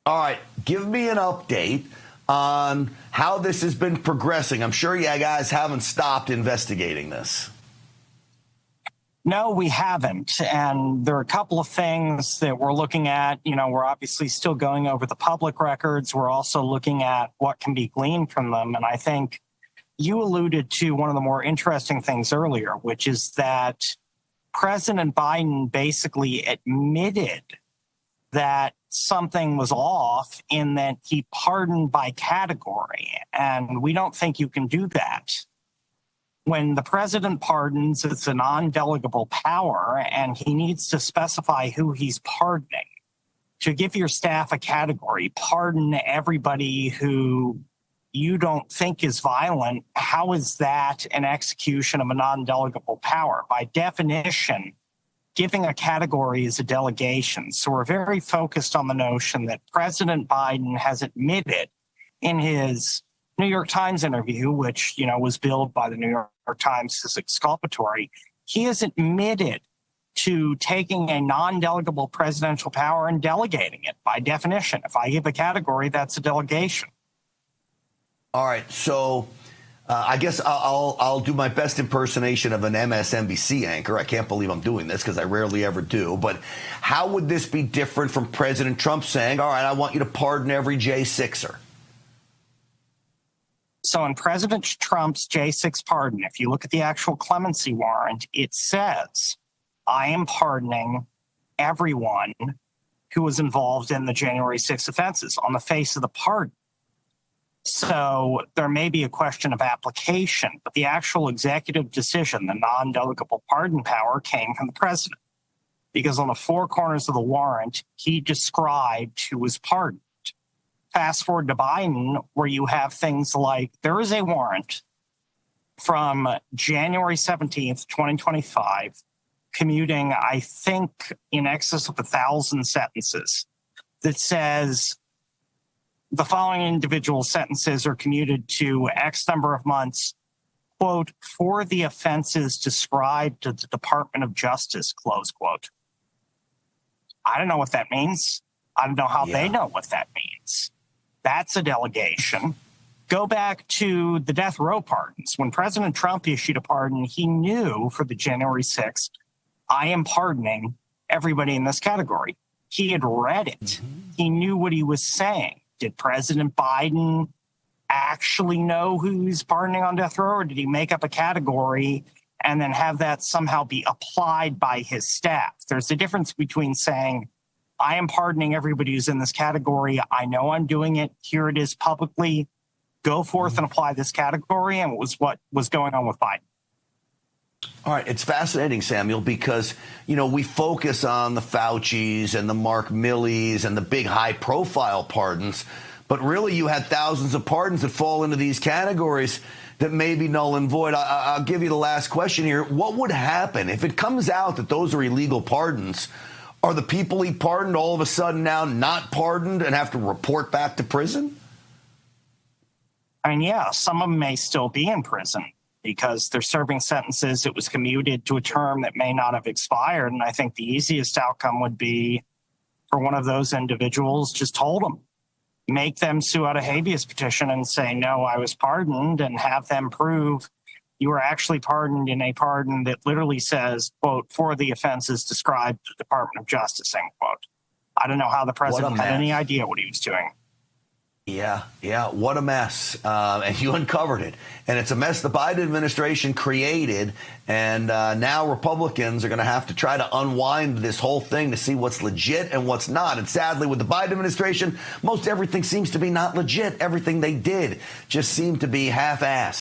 All right, give me an update on how this has been progressing. I'm sure you guys haven't stopped investigating this. No, we haven't. And there are a couple of things that we're looking at. You know, we're obviously still going over the public records. We're also looking at what can be gleaned from them. And I think you alluded to one of the more interesting things earlier, which is that President Biden basically admitted that something was off in that he pardoned by category. And we don't think you can do that. When the president pardons, it's a non-delegable power, and he needs to specify who he's pardoning. To give your staff a category, pardon everybody who you don't think is violent, how is that an execution of a non-delegable power? By definition, giving a category is a delegation. So we're very focused on the notion that President Biden has admitted in his New York Times interview, which, you know, was billed by the New York Times as exculpatory, he has admitted to taking a non-delegable presidential power and delegating it. By definition, if I give a category, that's a delegation. All right, so I guess I'll do my best impersonation of an MSNBC anchor. I can't believe I'm doing this because I rarely ever do. But how would this be different from President Trump saying, all right, I want you to pardon every J6er? So in President Trump's J6 pardon, if you look at the actual clemency warrant, it says, I am pardoning everyone who was involved in the January 6 offenses on the face of the pardon. So there may be a question of application, but the actual executive decision, the non-delegable pardon power, came from the president. Because on the four corners of the warrant, he described who was pardoned. Fast forward to Biden, where you have things like there is a warrant from January 17th, 2025, commuting, I think, in excess of 1,000 sentences that says the following individual sentences are commuted to X number of months, quote, for the offenses described to the Department of Justice, close quote. I don't know what that means. I don't know how they know what that means. That's a delegation. Go back to the death row pardons. When President Trump issued a pardon, he knew for the January 6th, I am pardoning everybody in this category. He had read it. Mm-hmm. He knew what he was saying. Did President Biden actually know who he's pardoning on death row, or did he make up a category and then have that somehow be applied by his staff? There's a difference between saying, I am pardoning everybody who's in this category. I know I'm doing it. Here it is publicly. Go forth and apply this category. And it was what was going on with Biden. All right. It's fascinating, Samuel, because, you know, we focus on the Faucis and the Mark Milleys and the big high profile pardons. But really, you had thousands of pardons that fall into these categories that may be null and void. I'll give you the last question here. What would happen if it comes out that those are illegal pardons? Are the people he pardoned all of a sudden now not pardoned and have to report back to prison? I mean, yeah, some of them may still be in prison because they're serving sentences that was commuted to a term that may not have expired. And I think the easiest outcome would be for one of those individuals, just hold them, make them sue out a habeas petition and say, no, I was pardoned, and have them prove you were actually pardoned in a pardon that literally says, quote, for the offenses described to the Department of Justice, end quote. I don't know how the president had any idea what he was doing. Yeah, what a mess. And you uncovered it. And it's a mess the Biden administration created. And now Republicans are going to have to try to unwind this whole thing to see what's legit and what's not. And sadly, with the Biden administration, most everything seems to be not legit. Everything they did just seemed to be half-assed.